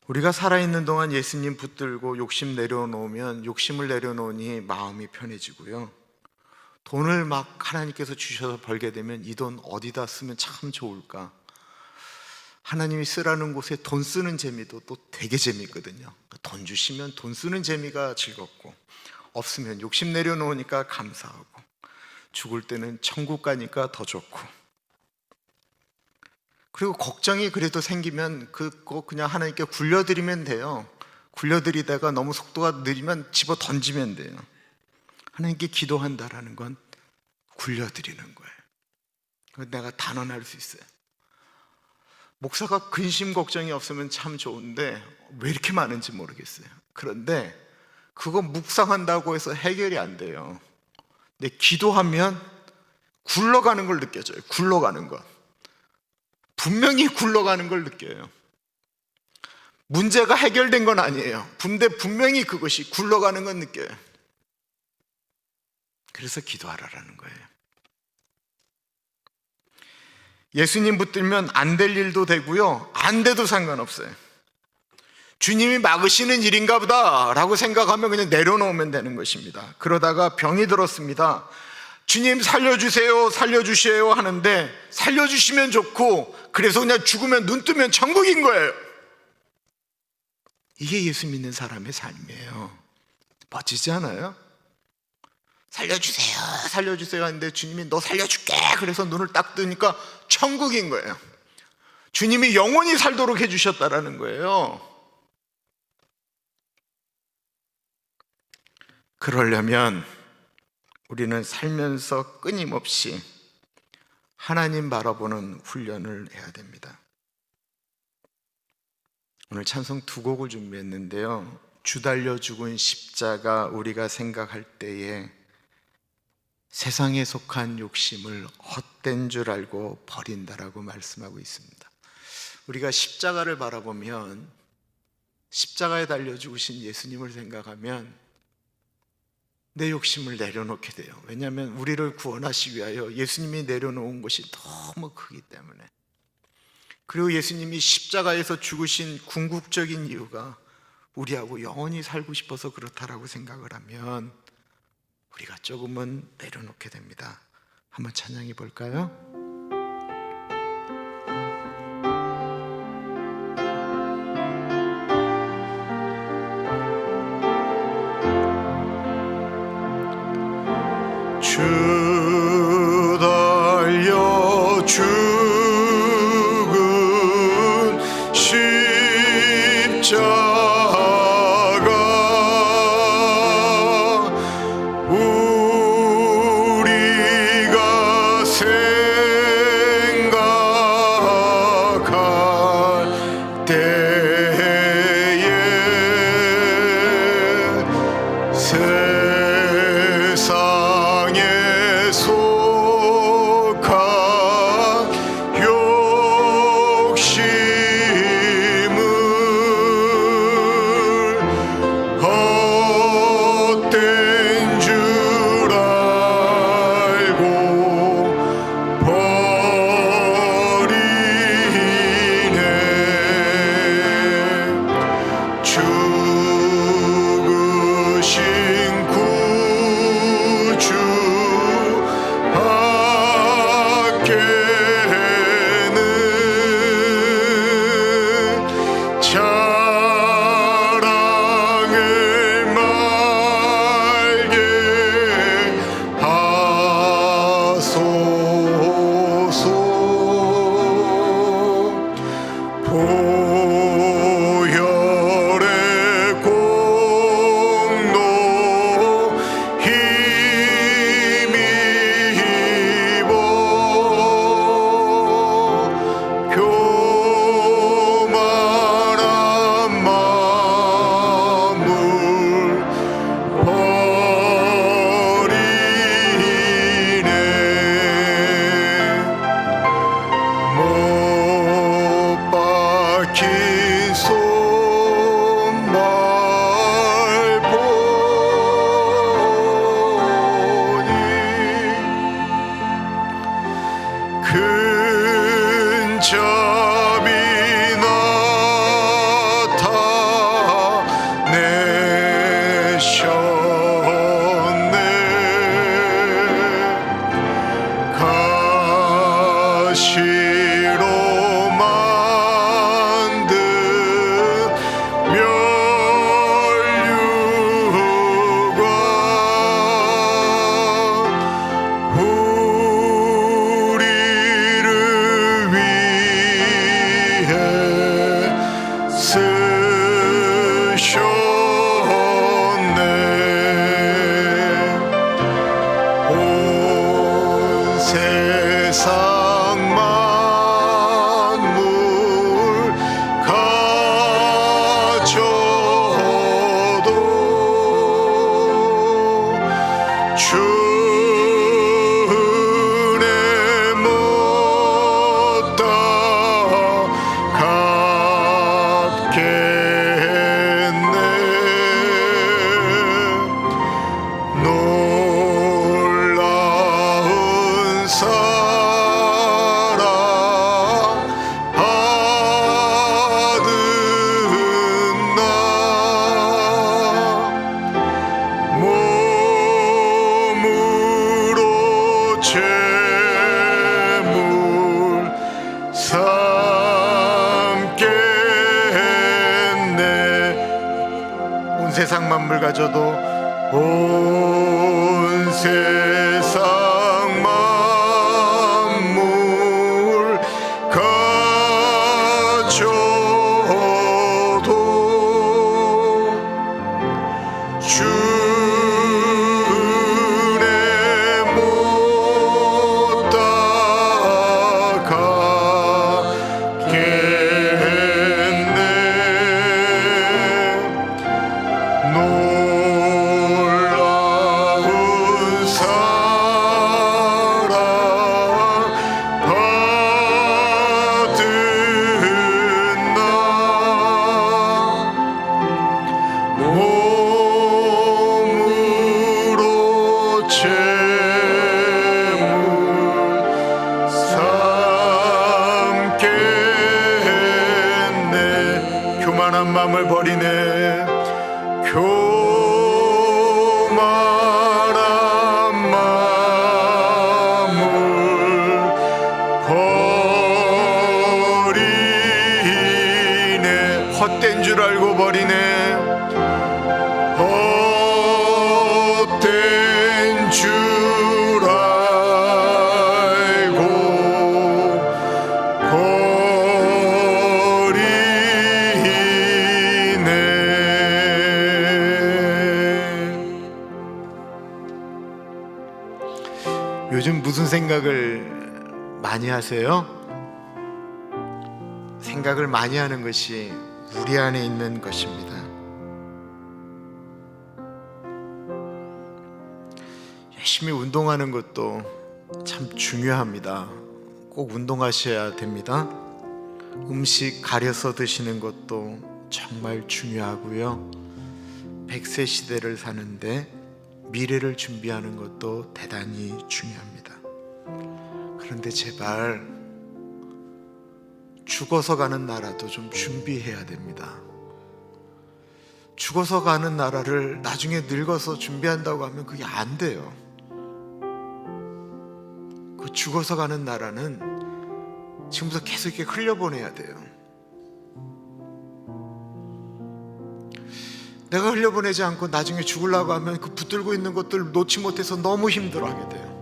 우리가 살아있는 동안 예수님 붙들고 욕심 내려놓으면, 욕심을 내려놓으니 마음이 편해지고요. 돈을 막 하나님께서 주셔서 벌게 되면 이 돈 어디다 쓰면 참 좋을까? 하나님이 쓰라는 곳에 돈 쓰는 재미도 또 되게 재미있거든요. 돈 주시면 돈 쓰는 재미가 즐겁고, 없으면 욕심 내려놓으니까 감사하고, 죽을 때는 천국 가니까 더 좋고. 그리고 걱정이 그래도 생기면 그거 그냥 하나님께 굴려드리면 돼요. 굴려드리다가 너무 속도가 느리면 집어 던지면 돼요. 하나님께 기도한다라는 건 굴려드리는 거예요. 그건 내가 단언할 수 있어요. 목사가 근심 걱정이 없으면 참 좋은데 왜 이렇게 많은지 모르겠어요. 그런데 그거 묵상한다고 해서 해결이 안 돼요. 근데 기도하면 굴러가는 걸 느껴져요. 굴러가는 것. 분명히 굴러가는 걸 느껴요. 문제가 해결된 건 아니에요. 근데 분명히 그것이 굴러가는 건 느껴요. 그래서 기도하라라는 거예요. 예수님 붙들면 안 될 일도 되고요, 안 돼도 상관없어요. 주님이 막으시는 일인가 보다 라고 생각하면 그냥 내려놓으면 되는 것입니다. 그러다가 병이 들었습니다. 주님 살려주세요, 살려주세요 하는데 살려주시면 좋고, 그래서 그냥 죽으면 눈 뜨면 천국인 거예요. 이게 예수 믿는 사람의 삶이에요. 멋지지 않아요? 살려주세요, 살려주세요 하는데 주님이 너 살려줄게 그래서 눈을 딱 뜨니까 천국인 거예요. 주님이 영원히 살도록 해주셨다라는 거예요. 그러려면 우리는 살면서 끊임없이 하나님 바라보는 훈련을 해야 됩니다. 오늘 찬송 두 곡을 준비했는데요, 주달려 죽은 십자가 우리가 생각할 때에 세상에 속한 욕심을 헛된 줄 알고 버린다라고 말씀하고 있습니다. 우리가 십자가를 바라보면, 십자가에 달려 죽으신 예수님을 생각하면 내 욕심을 내려놓게 돼요. 왜냐하면 우리를 구원하시기 위하여 예수님이 내려놓은 것이 너무 크기 때문에. 그리고 예수님이 십자가에서 죽으신 궁극적인 이유가 우리하고 영원히 살고 싶어서 그렇다라고 생각을 하면 우리가 조금은 내려놓게 됩니다. 한번 찬양해 볼까요? 주 달려 죽은 십자가 우리가 생각할 때에 세상에 속한 세상 만물 가져도 주 은혜 못 갚겠네. 놀라운 사랑 받은 나 몸으로 재물 삼겠네. 온 세상 만물 가져도 온 세상 만물 가져도 주 은혜 못 갚겠네. 놀라운 사랑 받은 나 몸으로 재물 삼겠네. 교만한 마음을 버리네. 교만한 마음을 버리네. 헛된 줄 알고 버리네. 헛된 줄 알고 버리네. 요즘 무슨 생각을 많이 하세요? 생각을 많이 하는 것이 우리 안에 있는 것입니다. 열심히 운동하는 것도 참 중요합니다. 꼭 운동하셔야 됩니다. 음식 가려서 드시는 것도 정말 중요하고요. 100세 시대를 사는데 미래를 준비하는 것도 대단히 중요합니다. 그런데 제발 죽어서 가는 나라도 좀 준비해야 됩니다. 죽어서 가는 나라를 나중에 늙어서 준비한다고 하면 그게 안 돼요. 그 죽어서 가는 나라는 지금부터 계속 이렇게 흘려보내야 돼요. 내가 흘려보내지 않고 나중에 죽으려고 하면 그 붙들고 있는 것들 놓지 못해서 너무 힘들어하게 돼요.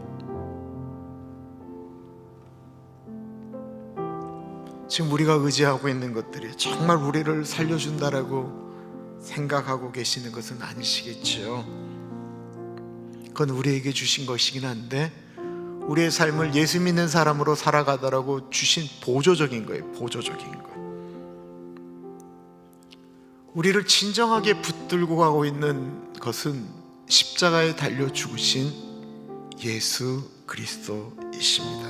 지금 우리가 의지하고 있는 것들이 정말 우리를 살려준다라고 생각하고 계시는 것은 아니시겠지요. 그건 우리에게 주신 것이긴 한데 우리의 삶을 예수 믿는 사람으로 살아가더라고 주신 보조적인 거예요. 보조적인 거. 우리를 진정하게 붙들고 가고 있는 것은 십자가에 달려 죽으신 예수 그리스도이십니다.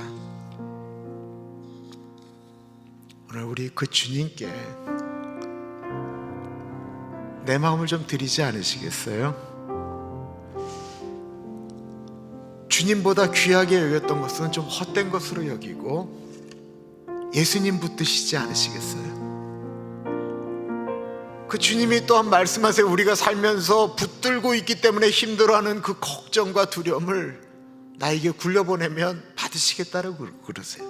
오늘 우리 그 주님께 내 마음을 좀 드리지 않으시겠어요? 주님보다 귀하게 여겼던 것은 좀 헛된 것으로 여기고 예수님 붙드시지 않으시겠어요? 그 주님이 또한 말씀하세요. 우리가 살면서 붙들고 있기 때문에 힘들어하는 그 걱정과 두려움을 나에게 굴려보내면 받으시겠다라고 그러세요.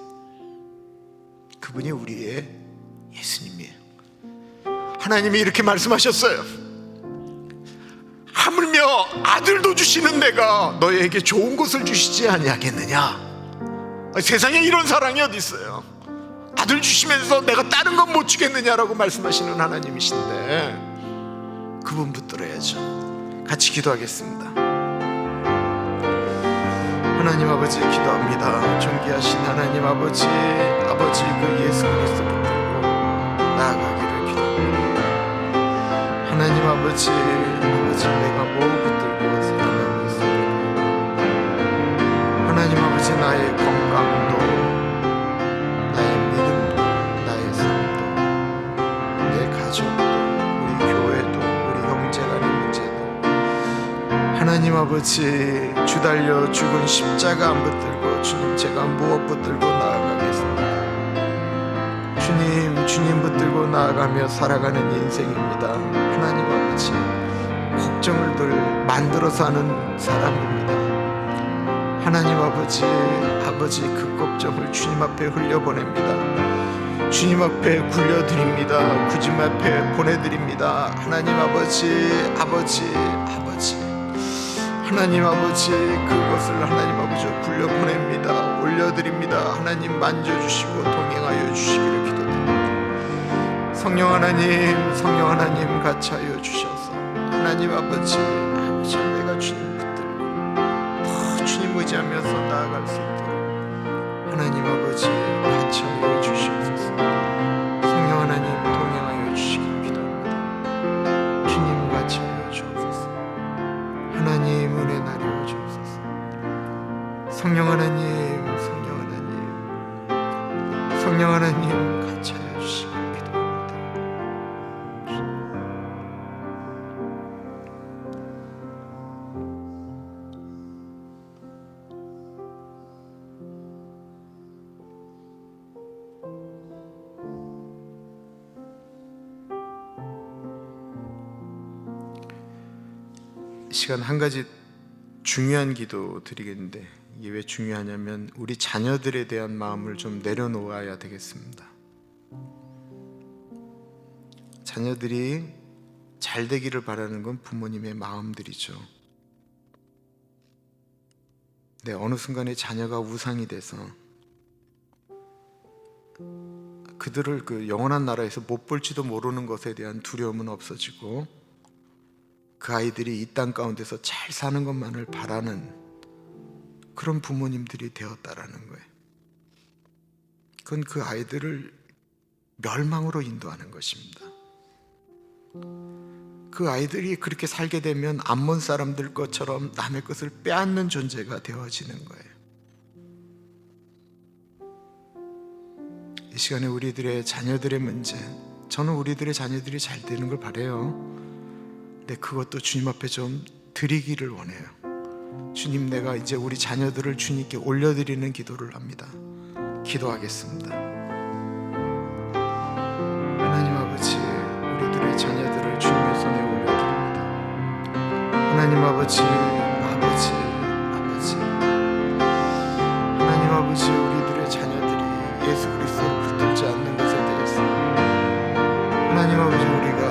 그분이 우리의 예수님이에요. 하나님이 이렇게 말씀하셨어요. 하물며 아들도 주시는 내가 너희에게 좋은 것을 주시지 아니하겠느냐. 세상에 이런 사랑이 어디 있어요. 아들 주시면서 내가 다른 건 못 주겠느냐라고 말씀하시는 하나님이신데 그분 붙들어야죠. 같이 기도하겠습니다. 하나님 아버지 기도합니다. 존귀하신 하나님 아버지, 아버지 그 예수 그리스도 붙들고 나아가기를 기도합니다. 하나님 아버지, 아버지 내가 뭐 붙들고 살아가고 있습니까? 하나님 아버지 나의 건강도, 나의 믿음도, 나의 삶도, 내 가족도, 우리 교회도, 우리 형제간의 문제도 하나님 아버지 주달려 죽은 십자가 안 붙들고 주님 제가 무엇 붙들고 나아가겠습니까? 주님 붙들고 나아가며 살아가는 인생입니다. 하나님 아버지 걱정을 늘 만들어서 하는 사람입니다. 하나님 아버지 그 걱정을 주님 앞에 흘려보냅니다. 주님 앞에 굴려드립니다. 주님 앞에 보내드립니다. 하나님 아버지 하나님 아버지 그것을 하나님 아버지 굴려보냅니다. 올려드립니다. 하나님 만져주시고 동행하여 주시기를 기도드립니다. 성령 하나님 같이 하여 주셔서 하나님 아버지 내가 주님 붙들고 더 주님 의지하면서 나아갈 수 있도록 하나님 아버지 같이 하여 주시옵소서. 성령 하나님 동행하여 주시기를 기도합니다. 주님 같이 하여 주옵소서. 하나님 은혜 나려 주옵소서. 성령 하나님 같이 하여 주시기를 기도합니다. 이 시간 한 가지 중요한 기도 드리겠는데 이게 왜 중요하냐면 우리 자녀들에 대한 마음을 좀 내려놓아야 되겠습니다. 자녀들이 잘 되기를 바라는 건 부모님의 마음들이죠. 근데 어느 순간에 자녀가 우상이 돼서 그들을 그 영원한 나라에서 못 볼지도 모르는 것에 대한 두려움은 없어지고 그 아이들이 이 땅 가운데서 잘 사는 것만을 바라는 그런 부모님들이 되었다라는 거예요. 그건 그 아이들을 멸망으로 인도하는 것입니다. 그 아이들이 그렇게 살게 되면 암몬 사람들 것처럼 남의 것을 빼앗는 존재가 되어지는 거예요. 이 시간에 우리들의 자녀들의 문제, 저는 우리들의 자녀들이 잘 되는 걸 바라요. 근데 그것도 주님 앞에 좀 드리기를 원해요. 주님, 내가 이제 우리 자녀들을 주님께 올려드리는 기도를 합니다. 기도하겠습니다. 하나님 아버지, 우리들의 자녀들을 주님의 손에 올려드립니다. 하나님 아버지, 하나님 아버지, 우리들의 자녀들이 예수 그리스도를 붙들지 않는 것에 대해서 하나님 아버지, 우리가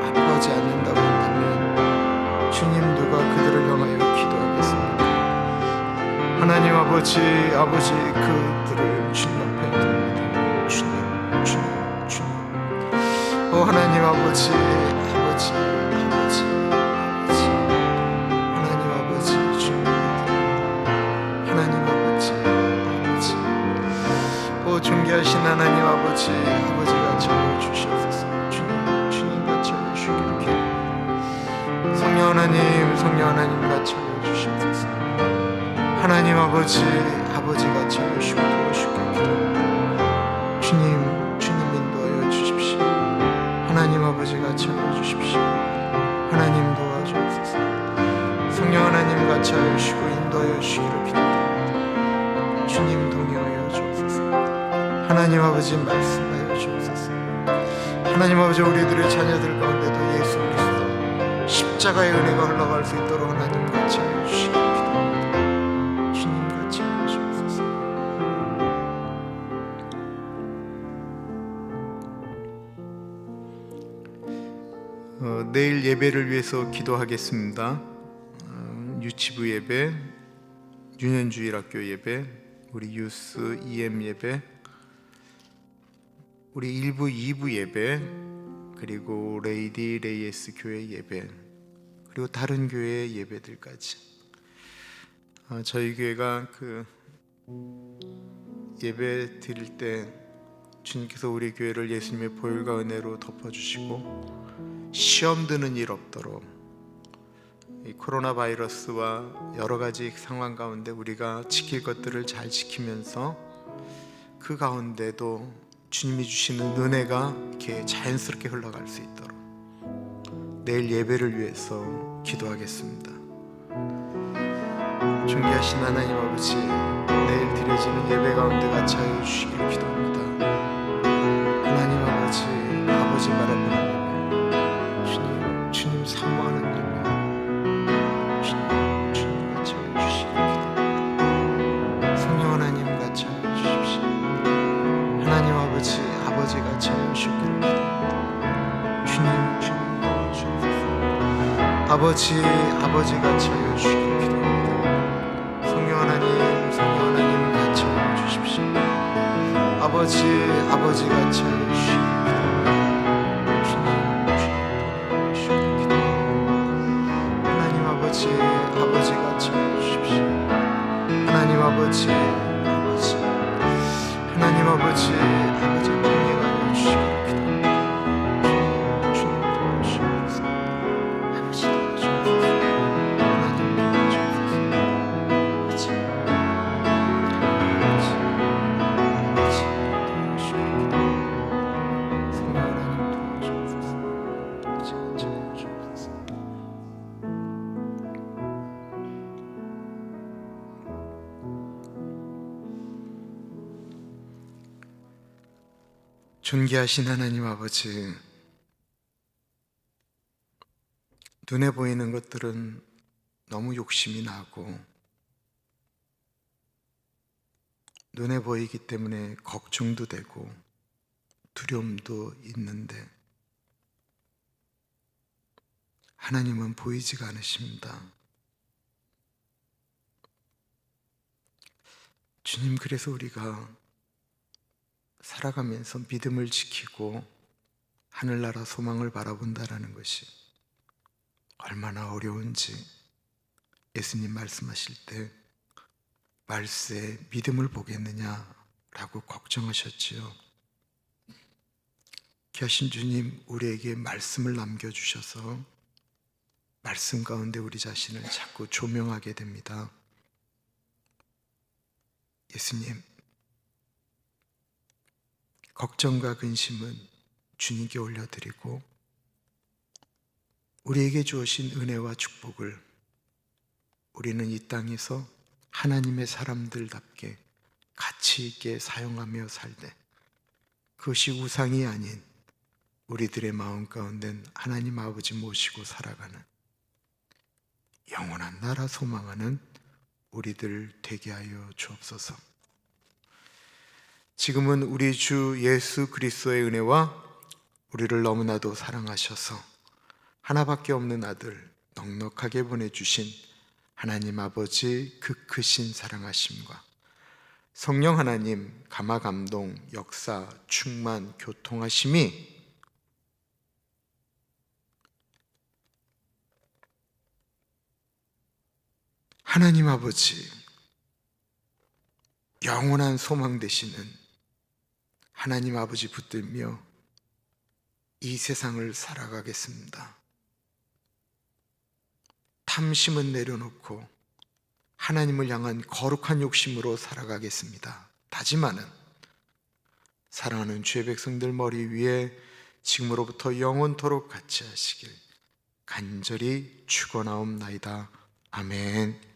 아파하지 않는다고 한다면 주님, 누가 그들을 향하여 기도하겠습니까? 하나님 아버지, 그들을 주님 앞에 둡니다. 주님. 하나님 아버지, 하나님 아버지, 주님, 하나님 아버지, 존귀하신 하나님 아버지가 차려 주시옵소서. 주님과 차려 주시기를 기도합니다. 성령 하나님 같이 하여 주시옵소서. 하나님 아버지가 차려 주시고 도와주시기를 기도합니다. 주님 인도하여 주십시오. 하나님 아버지가 차려 주십시오. 하나님 도와주옵소서. 성령 하나님 같이 하여 주시고 인도하여 주시기를 기도합니다. 주님 동행하여 주옵소서. 하나님 아버지 말씀하여 주옵소서. 하나님 아버지, 우리들의 자녀들 가운데도 예수 그리스도 십자가의 은혜가 흘러갈 수 있도록 하나님 같이 하여 주시기를 기도합니다. 주님 같이 하여 주옵소서. 내일 예배를 위해서 기도하겠습니다. 유치부 예배, 유년주일학교 예배, 우리 유스 EM 예배, 우리 1부 2부 예배, 그리고 레이스 교회 예배, 그리고 다른 교회 예배들까지 저희 교회가 예배 드릴 때 주님께서 우리 교회를 예수님의 보혈과 은혜로 덮어주시고 시험 드는 일 없도록 이 코로나 바이러스와 여러 가지 상황 가운데 우리가 지킬 것들을 잘 지키면서 그 가운데도 주님이 주시는 은혜가 이렇게 자연스럽게 흘러갈 수 있도록 내일 예배를 위해서 기도하겠습니다. 존귀하신 하나님 아버지, 내일 드려지는 예배 가운데 같이 하여 주시기를 기도합니다. 하나님 아버지, 아버지 바라보는 예배, 주님 사모하는 예배, 주님 같이 하여 주시기를 기도합니다. 성령 하나님 같이 하여 주십시오. 하나님 아버지, 아버지 같이 하여 주시기를 기도합니다. 주님 도와주옵소서. 아버지 같이 하여 주시기를 기도합니다. 성령 하나님 같이 하여 주십시오. 아버지 같이 하여 주시기를 기도합니다. 주님 도와주시기를 기도합니다. 하나님 아버지 같이 하여 주십시오. 하나님 아버지 동행하여 주시기를 기도합니다. 주님 도와주옵소서. 아버지 도와주옵소서. 하나님 도와주옵소서. 성령 하나님 도와주옵소서. 아버지 도와주옵소서. 존귀하신 하나님 아버지, 눈에 보이는 것들은 너무 욕심이 나고 눈에 보이기 때문에 걱정도 되고 두려움도 있는데 하나님은 보이지가 않으십니다. 주님, 그래서 우리가 살아가면서 믿음을 지키고 하늘나라 소망을 바라본다라는 것이 얼마나 어려운지 예수님 말씀하실 때 말세에 믿음을 보겠느냐라고 걱정하셨지요. 귀하신 주님, 우리에게 말씀을 남겨주셔서 말씀 가운데 우리 자신을 자꾸 조명하게 됩니다. 예수님, 걱정과 근심은 주님께 올려드리고 우리에게 주어진 은혜와 축복을 우리는 이 땅에서 하나님의 사람들답게 가치 있게 사용하며 살되 그것이 우상이 아닌 우리들의 마음 가운데 하나님 아버지 모시고 살아가는 영원한 나라 소망하는 우리들 되게 하여 주옵소서. 지금은 우리 주 예수 그리스도의 은혜와 우리를 너무나도 사랑하셔서 하나밖에 없는 아들 넉넉하게 보내주신 하나님 아버지 그 크신 사랑하심과 성령 하나님 감화 감동 역사 충만 교통하심이 하나님 아버지 영원한 소망 되시는 하나님 아버지 붙들며 이 세상을 살아가겠습니다. 탐심은 내려놓고 하나님을 향한 거룩한 욕심으로 살아가겠습니다. 다짐하는 사랑하는 주의 백성들 머리 위에 지금으로부터 영원토록 같이 하시길 간절히 축원하옵나이다. 아멘.